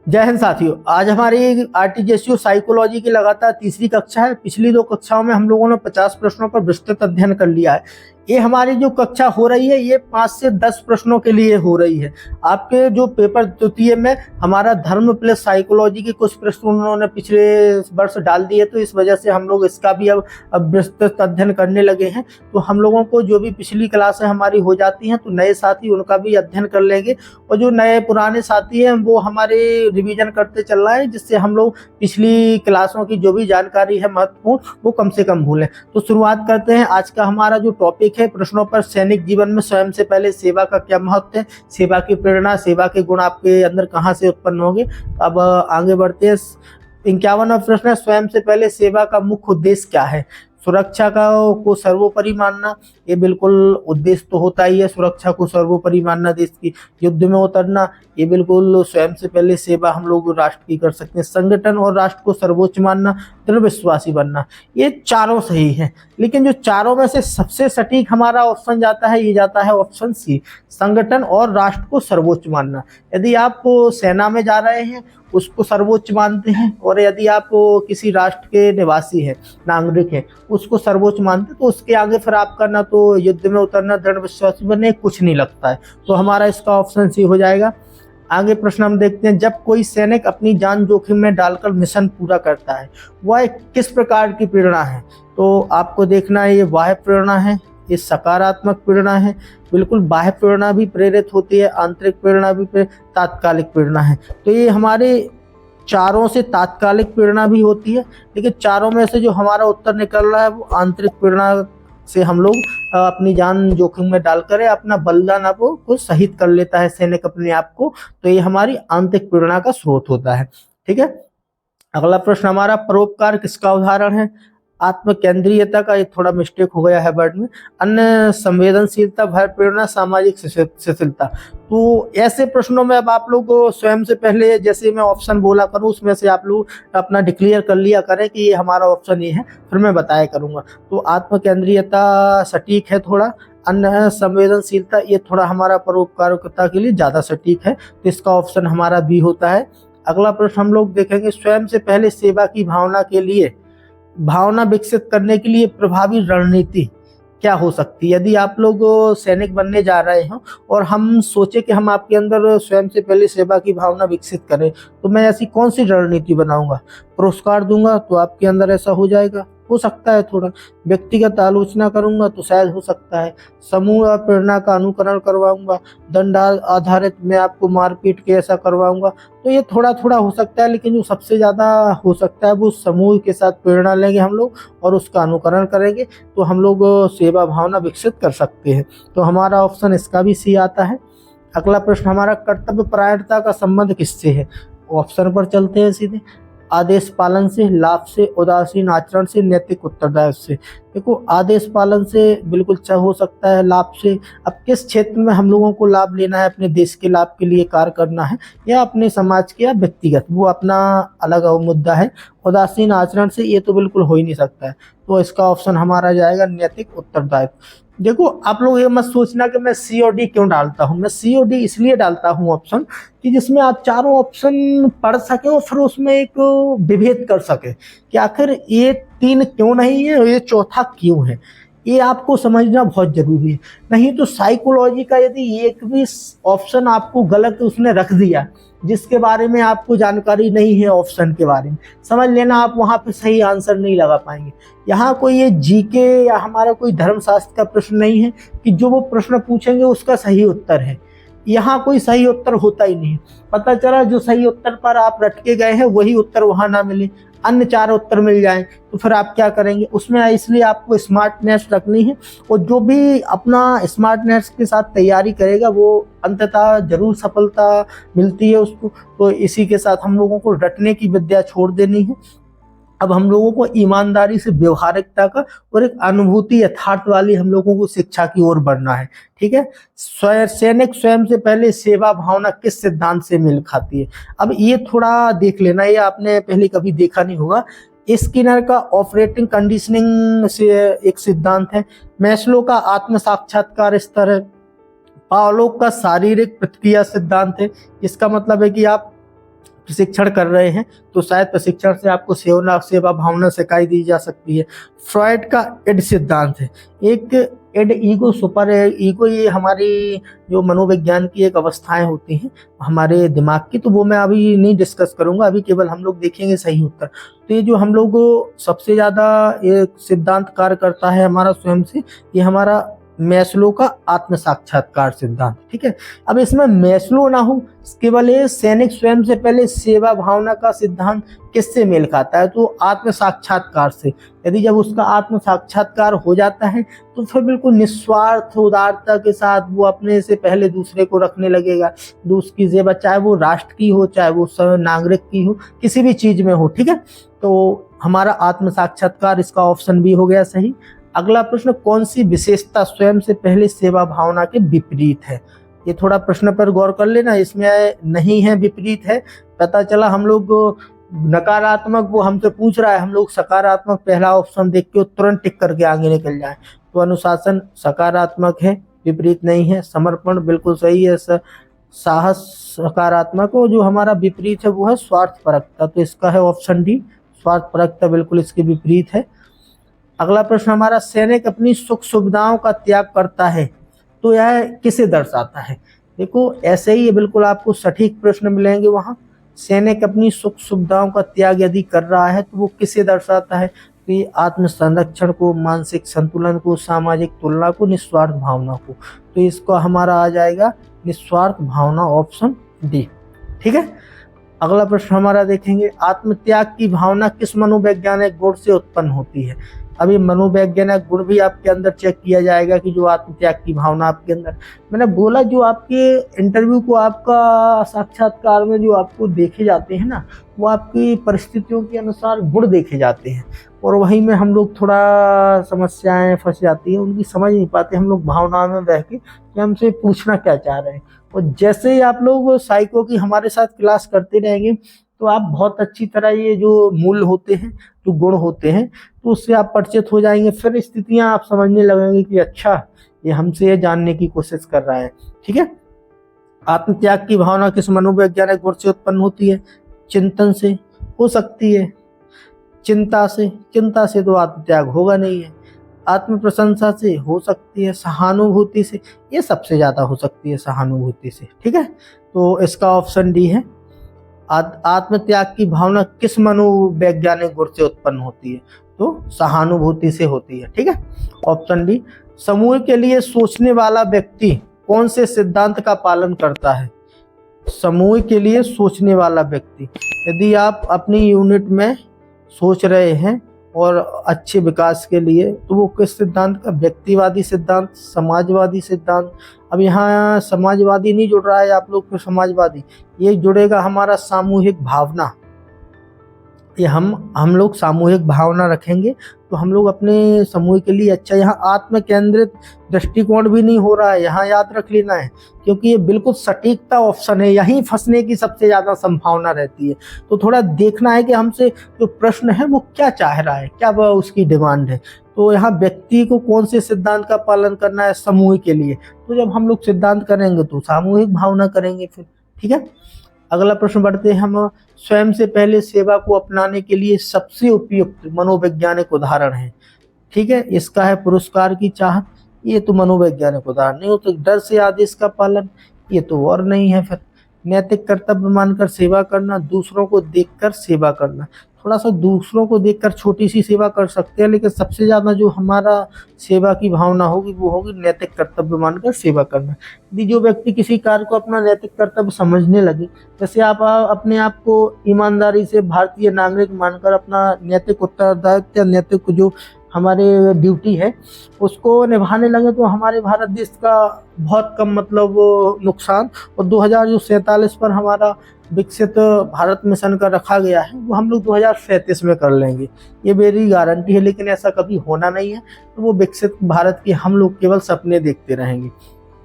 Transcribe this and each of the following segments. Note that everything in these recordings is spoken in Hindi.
जय हिंद साथियों, आज हमारी आरटीजीएसयू साइकोलॉजी की लगातार तीसरी कक्षा है। पिछली 2 कक्षाओं में हम लोगों ने 50 प्रश्नों पर विस्तृत अध्ययन कर लिया है। ये हमारी जो कक्षा हो रही है ये 5 से 10 प्रश्नों के लिए हो रही है। आपके जो पेपर द्वितीय में हमारा धर्म प्लस साइकोलॉजी के कुछ प्रश्न उन्होंने पिछले वर्ष डाल दिए, तो इस वजह से हम लोग इसका भी अब विस्तृत अध्ययन करने लगे हैं। तो हम लोगों को जो भी पिछली क्लासें हमारी हो जाती हैं तो नए साथी उनका भी अध्ययन कर लेंगे, और जो नए पुराने साथी हैं वो हमारे रिवीजन करते चल रहा है, जिससे हम लोग पिछली क्लासों की जो भी जानकारी है महत्वपूर्ण वो कम से कम भूलें। तो शुरुआत करते हैं। आज का हमारा जो टॉपिक है प्रश्नों पर, सैनिक जीवन में स्वयं से पहले सेवा का क्या महत्व है, सेवा की प्रेरणा, सेवा के गुण आपके अंदर कहाँ से उत्पन्न होंगे। अब आगे बढ़ते हैं। 51वां प्रश्न है, स्वयं से पहले सेवा का मुख्य उद्देश्य क्या है। सुरक्षा को सर्वोपरि मानना, ये बिल्कुल उद्देश्य तो होता ही है, सुरक्षा को सर्वोपरि मानना, देश की युद्ध में उतरना, ये बिल्कुल स्वयं से पहले सेवा हम लोग राष्ट्र की कर सकते हैं। संगठन और राष्ट्र को सर्वोच्च मानना, दृढ़ विश्वासी बनना, ये चारों सही हैं। लेकिन जो चारों में से सबसे सटीक हमारा ऑप्शन जाता है, ये जाता है ऑप्शन सी, संगठन और राष्ट्र को सर्वोच्च मानना। यदि आप सेना में जा रहे हैं उसको सर्वोच्च मानते हैं, और यदि आप किसी राष्ट्र के निवासी हैं, नागरिक हैं, उसको सर्वोच्च मानते हैं, तो उसके आगे फिर आपका ना तो युद्ध में उतरना, दृढ़ विश्वासी बनने कुछ नहीं लगता है। तो हमारा इसका ऑप्शन सी हो जाएगा। आगे प्रश्न हम देखते हैं, जब कोई सैनिक अपनी जान जोखिम में डालकर मिशन पूरा करता है वह किस प्रकार की प्रेरणा है। तो आपको देखना है, ये बाह्य प्रेरणा है, ये सकारात्मक प्रेरणा है, बिल्कुल बाह्य प्रेरणा भी प्रेरित होती है, आंतरिक प्रेरणा भी तात्कालिक प्रेरणा है। तो ये हमारे चारों से तात्कालिक प्रेरणा भी होती है, लेकिन चारों में से जो हमारा उत्तर निकल रहा है वो आंतरिक प्रेरणा से हम लोग अपनी जान जोखिम में डालकर अपना बलिदान को शहीद कर लेता है सैनिक अपने आप को। तो ये हमारी आंतरिक प्रेरणा का स्रोत होता है। ठीक है, अगला प्रश्न हमारा, परोपकार किसका उदाहरण है। आत्म केंद्रीयता का, ये थोड़ा मिस्टेक हो गया है वर्ड में। अन्य संवेदनशीलता, भय प्रेरणा, सामाजिक शिथिलता। तो ऐसे प्रश्नों में अब आप लोग स्वयं से पहले जैसे मैं ऑप्शन बोला करूं उसमें से आप लोग अपना डिक्लेयर कर लिया करें कि ये हमारा ऑप्शन ये है, फिर मैं बताया करूंगा। तो आत्म केंद्रीयता सटीक है थोड़ा, अन्य संवेदनशीलता ये थोड़ा हमारा परोपकारकता के लिए ज्यादा सटीक है, तो इसका ऑप्शन हमारा बी होता है। अगला प्रश्न हम लोग देखेंगे, स्वयं से पहले सेवा की भावना विकसित करने के लिए प्रभावी रणनीति क्या हो सकती है। यदि आप लोग सैनिक बनने जा रहे हो और हम सोचे कि हम आपके अंदर स्वयं से पहले सेवा की भावना विकसित करें, तो मैं ऐसी कौन सी रणनीति बनाऊंगा। पुरस्कार दूंगा तो आपके अंदर ऐसा हो जाएगा, हो सकता है थोड़ा। व्यक्तिगत आलोचना करूंगा तो शायद हो सकता है। समूह प्रेरणा का अनुकरण करवाऊंगा, दंड आधारित मैं आपको मारपीट के ऐसा करवाऊंगा, तो ये थोड़ा थोड़ा हो सकता है। लेकिन जो सबसे ज्यादा हो सकता है वो समूह के साथ प्रेरणा लेंगे हम लोग और उसका अनुकरण करेंगे, तो हम लोग सेवा भावना विकसित कर सकते हैं। तो हमारा ऑप्शन इसका भी सी आता है। अगला प्रश्न हमारा, कर्तव्य परायणता का संबंध किससे है। ऑप्शन पर चलते हैं सीधे। आदेश पालन से, लाभ से, उदासीन आचरण से, नैतिक उत्तरदायित्व से। देखो, आदेश पालन से बिल्कुल हो सकता है, लाभ से अब किस क्षेत्र में हम लोगों को लाभ लेना है, अपने देश के लाभ के लिए कार्य करना है या अपने समाज के या व्यक्तिगत, वो अपना अलग मुद्दा है। उदासीन आचरण से ये तो बिल्कुल हो ही नहीं सकता है, तो इसका ऑप्शन हमारा जाएगा नैतिक उत्तरदायित्व। देखो, आप लोग ये मत सोचना कि मैं सी और डी क्यों डालता हूँ। मैं सी और डी इसलिए डालता हूँ ऑप्शन कि जिसमें आप चारों ऑप्शन पढ़ सकें और फिर उसमें एक विभेद कर सके कि आखिर ये 3 क्यों नहीं है और ये चौथा क्यों है। ये आपको समझना बहुत जरूरी है। नहीं तो साइकोलॉजी का यदि एक भी ऑप्शन आपको गलत उसने रख दिया जिसके बारे में आपको जानकारी नहीं है, ऑप्शन के बारे में, समझ लेना आप वहां पे सही आंसर नहीं लगा पाएंगे। यहाँ कोई ये जीके या हमारा कोई धर्मशास्त्र का प्रश्न नहीं है कि जो वो प्रश्न पूछेंगे उसका सही उत्तर है। यहाँ कोई सही उत्तर होता ही नहीं। पता चला जो सही उत्तर पर आप रटके गए हैं वही उत्तर वहां ना मिले, अन्य 4 उत्तर मिल जाएं, तो फिर आप क्या करेंगे उसमें। इसलिए आपको स्मार्टनेस रखनी है, और जो भी अपना स्मार्टनेस के साथ तैयारी करेगा वो अंततः जरूर सफलता मिलती है उसको। तो इसी के साथ हम लोगों को रटने की विद्या छोड़ देनी है। अब हम लोगों को ईमानदारी से व्यवहारिकता का और एक अनुभूति यथार्थ वाली हम लोगों को शिक्षा की ओर बढ़ना है। ठीक है, सैनिक स्वयं से पहले सेवा भावना किस सिद्धांत से मेल खाती है। अब ये थोड़ा देख लेना, ये आपने पहले कभी देखा नहीं होगा। स्किनर का ऑपरेटिंग कंडीशनिंग से एक सिद्धांत है। मैस्लो का आत्म साक्षात्कार स्तर है। पावलोव का शारीरिक प्रतिक्रिया सिद्धांत है। इसका मतलब है कि आप प्रशिक्षण कर रहे हैं तो शायद प्रशिक्षण से आपको सेवा भावना सिखाई दी जा सकती है। फ्रॉइड का इड सिद्धांत है। एक इड ईगो सुपर ईगो, ये हमारी जो मनोविज्ञान की एक अवस्थाएं होती हैं हमारे दिमाग की, तो वो मैं अभी नहीं डिस्कस करूंगा, अभी केवल हम लोग देखेंगे सही उत्तर। तो ये जो हम लोग सबसे ज़्यादा ये सिद्धांत कार्य करता है हमारा स्वयं से, ये हमारा मैस्लो का आत्म साक्षात्कार सिद्धांत। ठीक है, अब इसमें मैस्लो ना हो, केवल ये सैनिक स्वयं से पहले सेवा भावना का सिद्धांत किससे मेल खाता है? तो आत्म साक्षात्कार से। यदि जब उसका आत्म साक्षात्कार हो जाता है तो फिर बिल्कुल निस्वार्थ उदारता के साथ वो अपने से पहले दूसरे को रखने लगेगा, उसकी सेवा, चाहे वो राष्ट्र की हो, चाहे वो नागरिक की हो, किसी भी चीज में हो। ठीक है, तो हमारा आत्म साक्षात्कार, इसका ऑप्शन बी हो गया सही। अगला प्रश्न, कौन सी विशेषता स्वयं से पहले सेवा भावना के विपरीत है? ये थोड़ा प्रश्न पर गौर कर लेना, इसमें नहीं है, विपरीत है। पता चला हम लोग नकारात्मक वो हमसे पूछ रहा है, हम लोग सकारात्मक पहला ऑप्शन देख के तुरंत टिक करके आगे निकल जाए। तो अनुशासन सकारात्मक है, विपरीत नहीं है। समर्पण बिल्कुल सही है। साहस सकारात्मक, और जो हमारा विपरीत है वो है स्वार्थपरकता, तो इसका है ऑप्शन डी, स्वार्थपरकता बिल्कुल इसके विपरीत है। अगला प्रश्न हमारा, सैनिक अपनी सुख सुविधाओं का त्याग करता है, तो यह किसे दर्शाता है? देखो ऐसे ही बिल्कुल आपको सटीक प्रश्न मिलेंगे वहाँ। सैनिक अपनी सुख सुविधाओं का त्याग यदि कर रहा है तो वो किसे दर्शाता है? तो ये आत्म संरक्षण को, मानसिक संतुलन को, सामाजिक तुलना को, निस्वार्थ भावना को। तो इसको हमारा आ जाएगा निस्वार्थ भावना, ऑप्शन डी। ठीक है, अगला प्रश्न हमारा देखेंगे, आत्मत्याग की भावना किस मनोवैज्ञानिक गुण से उत्पन्न होती है? अभी मनोवैज्ञानिक गुण भी आपके अंदर चेक किया जाएगा कि जो आत्मत्याग की भावना आपके अंदर, मैंने बोला जो आपके इंटरव्यू को, आपका साक्षात्कार में जो आपको देखे जाते हैं ना, वो आपकी परिस्थितियों के अनुसार गुण देखे जाते हैं, और वहीं में हम लोग थोड़ा समस्याएं फंस जाती हैं, उनकी समझ नहीं पाते हम लोग भावनाओं में बह के कि हमसे पूछना क्या चाह रहे हैं। और जैसे ही आप लोग साइको की हमारे साथ क्लास करते रहेंगे तो आप बहुत अच्छी तरह ये जो मूल होते हैं, जो गुण होते हैं, तो उससे आप परिचित हो जाएंगे। फिर स्थितियां आप समझने लगेंगे कि अच्छा ये हमसे ये जानने की कोशिश कर रहा है। ठीक है, आत्मत्याग की भावना किस मनोवैज्ञानिक गुण से उत्पन्न होती है? चिंतन से हो सकती है, चिंता से तो आत्मत्याग होगा नहीं है। आत्म प्रशंसा से हो सकती है, सहानुभूति से, ये सबसे ज्यादा हो सकती है सहानुभूति से। ठीक है, तो इसका ऑप्शन डी है। आत्मत्याग की भावना किस मनोवैज्ञानिक गुण से उत्पन्न होती है? तो सहानुभूति से होती है। ठीक है, ऑप्शन डी। समूह के लिए सोचने वाला व्यक्ति कौन से सिद्धांत का पालन करता है? समूह के लिए सोचने वाला व्यक्ति, यदि आप अपनी यूनिट में सोच रहे हैं और अच्छे विकास के लिए, तो वो किस सिद्धांत का? व्यक्तिवादी सिद्धांत, समाजवादी सिद्धांत। अब यहाँ समाजवादी नहीं जुड़ रहा है आप लोग को, समाजवादी ये जुड़ेगा हमारा सामूहिक भावना। ये हम लोग सामूहिक भावना रखेंगे तो हम लोग अपने समूह के लिए अच्छा। यहाँ आत्म केंद्रित दृष्टिकोण भी नहीं हो रहा है, यहाँ याद रख लेना है, क्योंकि ये बिल्कुल सटीकता ऑप्शन है, यहीं फंसने की सबसे ज्यादा संभावना रहती है। तो थोड़ा देखना है कि हमसे जो प्रश्न है वो क्या चाह रहा है, क्या वह उसकी डिमांड है। तो यहाँ व्यक्ति को कौन से सिद्धांत का पालन करना है? समूह के लिए। तो जब हम लोग सिद्धांत करेंगे तो सामूहिक भावना करेंगे फिर। ठीक है, अगला प्रश्न बढ़ते हैं हम। स्वयं से पहले सेवा को अपनाने के लिए सबसे उपयुक्त मनोवैज्ञानिक उदाहरण है। ठीक है, इसका है पुरस्कार की चाहत, ये तो मनोवैज्ञानिक उदाहरण नहीं हो। तो डर से आदेश का पालन, ये तो और नहीं है। फिर नैतिक कर्तव्य मानकर सेवा करना, दूसरों को देखकर सेवा करना। थोड़ा सा दूसरों को देखकर छोटी सी सेवा कर सकते हैं, लेकिन सबसे ज्यादा जो हमारा सेवा की भावना होगी वो होगी नैतिक कर्तव्य मानकर सेवा करना। यदि जो व्यक्ति किसी कार्य को अपना नैतिक कर्तव्य समझने लगे, जैसे आप अपने आप को ईमानदारी से भारतीय नागरिक मानकर अपना नैतिक उत्तरदायित्व या नैतिक जो हमारे ड्यूटी है उसको निभाने लगे, तो हमारे भारत देश का बहुत कम मतलब नुकसान, और 2047 पर हमारा विकसित भारत मिशन का रखा गया है वो हम लोग 2037 में कर लेंगे, ये मेरी गारंटी है। लेकिन ऐसा कभी होना नहीं है, तो वो विकसित भारत की हम लोग केवल सपने देखते रहेंगे,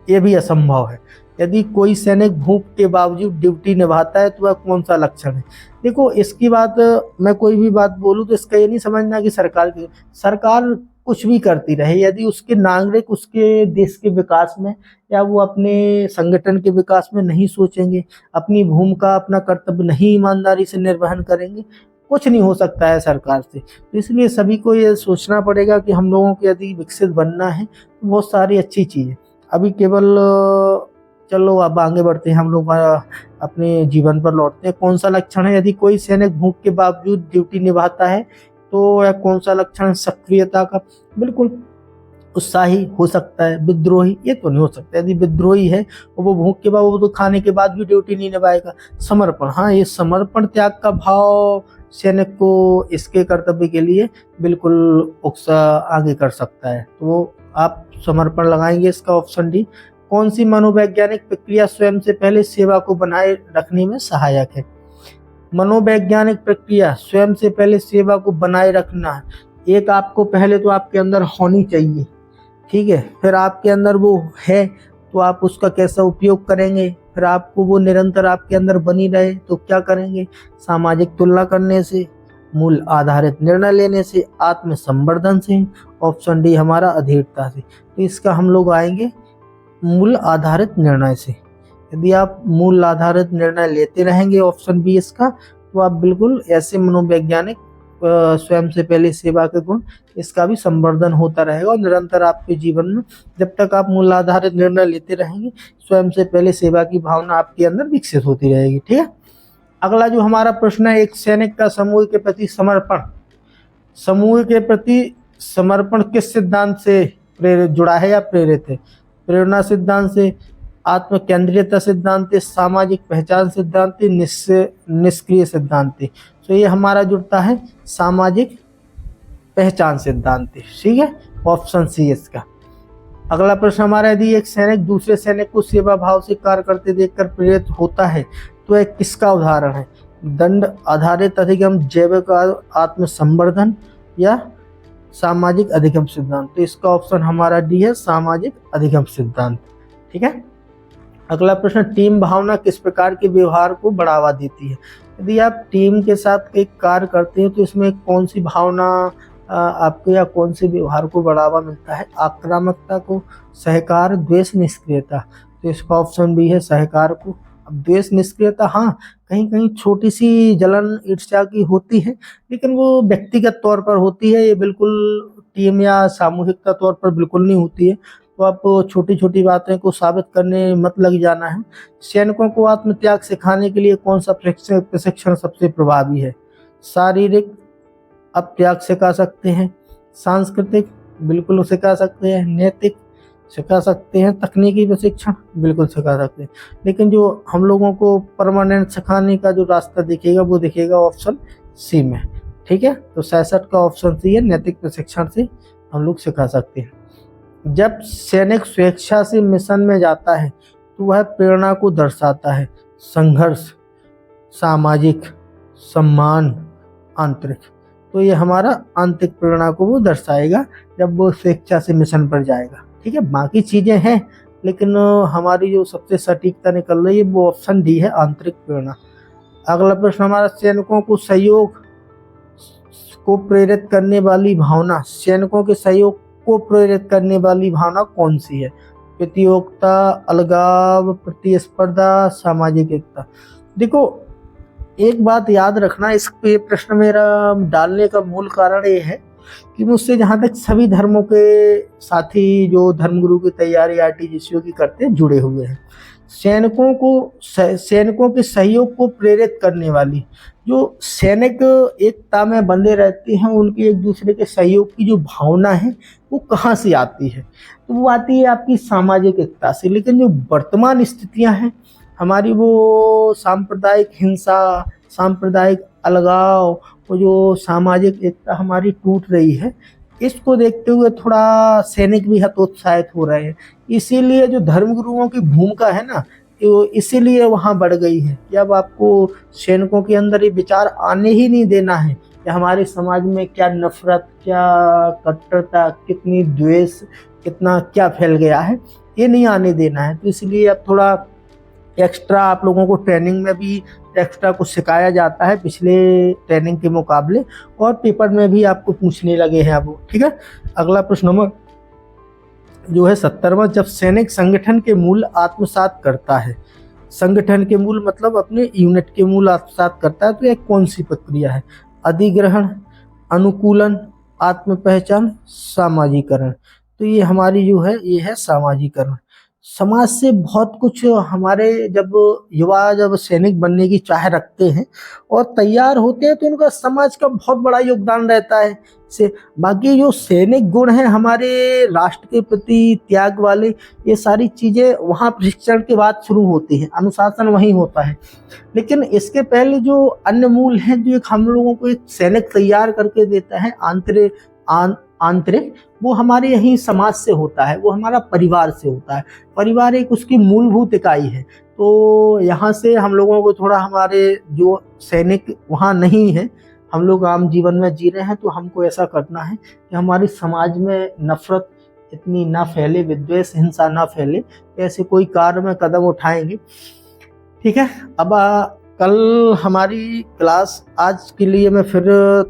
ये भी असंभव है। यदि कोई सैनिक भूख के बावजूद ड्यूटी निभाता है तो वह कौन सा लक्षण है? देखो इसकी बात, मैं कोई भी बात बोलूँ तो इसका ये नहीं समझना कि सरकार कुछ भी करती रहे, यदि उसके नागरिक उसके देश के विकास में या वो अपने संगठन के विकास में नहीं सोचेंगे, अपनी भूमिका अपना कर्तव्य नहीं ईमानदारी से निर्वहन करेंगे, कुछ नहीं हो सकता है सरकार से। तो इसलिए सभी को ये सोचना पड़ेगा कि हम लोगों को यदि विकसित बनना है तो बहुत सारी अच्छी चीज़ें अभी केवल चलो अब आगे बढ़ते हैं हम लोग अपने जीवन पर लौटते हैं। कौन सा लक्षण है? यदि कोई सैनिक भूख के बावजूद ड्यूटी निभाता है तो यह कौन सा लक्षण है? सक्रियता का। बिल्कुल उत्साही हो सकता है, विद्रोही ये तो नहीं हो सकता। यदि विद्रोही है और वो भूख के बाद वो तो खाने के बाद भी ड्यूटी नहीं निभाएगा। समर्पण, हाँ ये समर्पण त्याग का भाव सैनिक को इसके कर्तव्य के लिए बिल्कुल उकसा आगे कर सकता है। तो आप समर्पण लगाएंगे इसका ऑप्शन डी। कौन सी मनोवैज्ञानिक प्रक्रिया स्वयं से पहले सेवा को बनाए रखने में सहायक है? मनोवैज्ञानिक प्रक्रिया स्वयं से पहले सेवा को बनाए रखना, एक आपको पहले तो आपके अंदर होनी चाहिए, ठीक है, फिर आपके अंदर वो है तो आप उसका कैसा उपयोग करेंगे, फिर आपको वो निरंतर आपके अंदर बनी रहे तो क्या करेंगे? सामाजिक तुलना करने से, मूल आधारित निर्णय लेने से, आत्म संवर्धन से, ऑप्शन डी हमारा अधीरता से। तो इसका हम लोग आएंगे मूल आधारित निर्णय से। यदि आप मूल आधारित निर्णय लेते रहेंगे ऑप्शन बी इसका, तो आप बिल्कुल ऐसे मनोवैज्ञानिक स्वयं से पहले सेवा के गुण इसका भी संवर्धन होता रहेगा और निरंतर आपके जीवन में जब तक आप मूल आधारित निर्णय लेते रहेंगे स्वयं से पहले सेवा की भावना आपके अंदर विकसित होती रहेगी। ठीक है, अगला जो हमारा प्रश्न है, एक सैनिक का समूह के प्रति समर्पण, समूह के प्रति समर्पण किस सिद्धांत से प्रेरित जुड़ा है या प्रेरित है? प्रेरणा सिद्धांत से, आत्म केंद्रीयता सिद्धांत से, सामाजिक पहचान सिद्धांत से, निष्क्रिय सिद्धांत से। तो ये हमारा जुड़ता है सामाजिक पहचान सिद्धांत से। ठीक है, ऑप्शन सी इसका। अगला प्रश्न हमारा, यदि एक सैनिक दूसरे सैनिक को सेवा भाव से कार्य करते देखकर प्रेरित होता है तो एक किसका उदाहरण है? दंड आधारित अधिगम, जैविक आत्म संवर्धन या सामाजिक अधिगम सिद्धांत। तो इसका ऑप्शन हमारा डी है, सामाजिक अधिगम सिद्धांत। ठीक है, अगला प्रश्न, टीम भावना किस प्रकार के व्यवहार को बढ़ावा देती है? यदि आप टीम के साथ एक कार्य करते हैं तो इसमें कौन सी भावना आपको या कौन से व्यवहार को बढ़ावा मिलता है? आक्रामकता को, सहकार, द्वेष, निष्क्रियता। तो इसका ऑप्शन बी है सहकार को। अब द्वेष निष्क्रियता, हाँ कहीं कहीं छोटी सी जलन ईर्ष्या की होती है लेकिन वो व्यक्तिगत तौर पर होती है, ये बिल्कुल टीम या सामूहिकता तौर पर बिल्कुल नहीं होती है। तो आप छोटी छोटी बातें को साबित करने मत लग जाना है। सैनिकों को आत्मत्याग सिखाने के लिए कौन सा प्रशिक्षण सबसे प्रभावी है? शारीरिक अपत्याग सिखा सकते हैं, सांस्कृतिक बिल्कुल सिखा सकते हैं, नैतिक सिखा सकते हैं, तकनीकी प्रशिक्षण बिल्कुल सिखा सकते हैं। लेकिन जो हम लोगों को परमानेंट सिखाने का जो रास्ता दिखेगा वो दिखेगा ऑप्शन सी में। ठीक है, तो 66 का ऑप्शन सी है, नैतिक प्रशिक्षण से हम लोग सिखा सकते हैं। जब सैनिक स्वेच्छा से मिशन में जाता है तो वह प्रेरणा को दर्शाता है, संघर्ष, सामाजिक, सम्मान, आंतरिक। तो ये हमारा आंतरिक प्रेरणा को वो दर्शाएगा जब वो स्वेच्छा से मिशन पर जाएगा। ठीक है, बाकी चीजें हैं लेकिन हमारी जो सबसे सटीकता निकल रही है वो ऑप्शन डी है, आंतरिक प्रेरणा। अगला प्रश्न हमारा, सैनिकों को सहयोग को प्रेरित करने वाली भावना, सैनिकों के सहयोग को प्रेरित करने वाली भावना कौन सी है? प्रतियोगिता, अलगाव, प्रतिस्पर्धा, सामाजिक एकता। देखो एक बात याद रखना, इस पे प्रश्न मेरा डालने का मूल कारण ये है कि मुझसे जहाँ तक सभी धर्मों के साथी जो धर्मगुरु की तैयारी आरटीजीएसयू की करते हैं जुड़े हुए हैं। सैनिकों के सहयोग को प्रेरित करने वाली, जो सैनिक एकता में बंधे रहते हैं उनके एक दूसरे के सहयोग की जो भावना है वो कहाँ से आती है? तो वो आती है आपकी सामाजिक एकता से। लेकिन जो वर्तमान स्थितियां हैं हमारी, वो सांप्रदायिक हिंसा, सांप्रदायिक अलगाव, वो जो सामाजिक एकता हमारी टूट रही है, इसको देखते हुए थोड़ा सैनिक भी हतोत्साहित हो रहे हैं। इसीलिए जो धर्मगुरुओं की भूमिका है ना, तो इसीलिए वहाँ बढ़ गई है कि अब आपको सैनिकों के अंदर ये विचार आने ही नहीं देना है कि हमारे समाज में क्या नफरत, क्या कट्टरता, कितनी द्वेष, कितना क्या फैल गया है, ये नहीं आने देना है। तो इसलिए अब थोड़ा एक्स्ट्रा आप लोगों को ट्रेनिंग में भी एक्स्ट्रा कुछ सिखाया जाता है पिछले ट्रेनिंग के मुकाबले, और पेपर में भी आपको पूछने लगे हैं अब। ठीक है, अगला प्रश्न नंबर जो है 70वां, जब सैनिक संगठन के मूल आत्मसात करता है, संगठन के मूल मतलब अपने यूनिट के मूल आत्मसात करता है, तो यह कौन सी प्रक्रिया है? अधिग्रहण, अनुकूलन, आत्म पहचान, सामाजिकरण। तो ये हमारी जो है ये है सामाजिकरण। समाज से बहुत कुछ हमारे जब युवा जब सैनिक बनने की चाह रखते हैं और तैयार होते हैं तो उनका समाज का बहुत बड़ा योगदान रहता है। से बाकी जो सैनिक गुण हैं हमारे राष्ट्र के प्रति त्याग वाले, ये सारी चीजें वहाँ प्रशिक्षण के बाद शुरू होती हैं, अनुशासन वहीं होता है। लेकिन इसके पहले जो अन्य मूल हैं जो एक हम लोगों को एक सैनिक तैयार करके देता है आंतरिक, वो हमारे यही समाज से होता है, वो हमारा परिवार से होता है। परिवार एक उसकी मूलभूत इकाई है। तो यहाँ से हम लोगों को थोड़ा, हमारे जो सैनिक वहाँ नहीं है, हम लोग आम जीवन में जी रहे हैं, तो हमको ऐसा करना है कि हमारी समाज में नफरत इतनी ना फैले, विद्वेष हिंसा ना फैले, ऐसे कोई कार्य में कदम उठाएंगे। ठीक है, अब कल हमारी क्लास, आज के लिए मैं फिर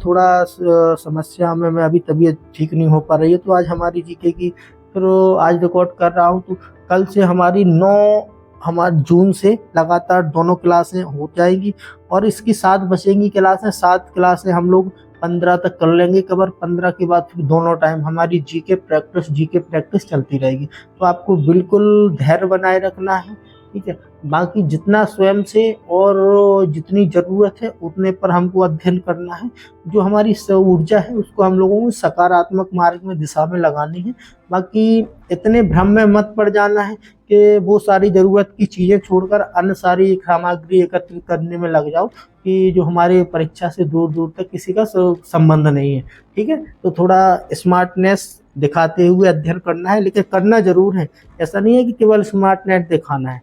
थोड़ा समस्या में, मैं अभी तबीयत ठीक नहीं हो पा रही है, तो आज हमारी जीके की फिर आज रिकॉर्ड कर रहा हूँ। तो कल से हमारी 9 जून से लगातार दोनों क्लासें हो जाएगी, और इसकी 7 बचेंगी क्लासें। 7 क्लासें हम लोग 15 तक कर लेंगे कवर। 15 के बाद फिर दोनों टाइम हमारी जीके प्रैक्टिस चलती रहेगी। तो आपको बिल्कुल धैर्य बनाए रखना है। ठीक है, बाकी जितना स्वयं से और जितनी ज़रूरत है उतने पर हमको अध्ययन करना है। जो हमारी ऊर्जा है उसको हम लोगों को सकारात्मक मार्ग में, दिशा में लगानी है। बाकी इतने भ्रम में मत पड़ जाना है कि वो सारी ज़रूरत की चीज़ें छोड़कर अन्य सारी सामग्री एकत्रित करने में लग जाओ कि जो हमारे परीक्षा से दूर दूर तक किसी का संबंध नहीं है। ठीक है, तो थोड़ा स्मार्टनेस दिखाते हुए अध्ययन करना है, लेकिन करना जरूर है। ऐसा नहीं है कि केवल स्मार्टनेस दिखाना है।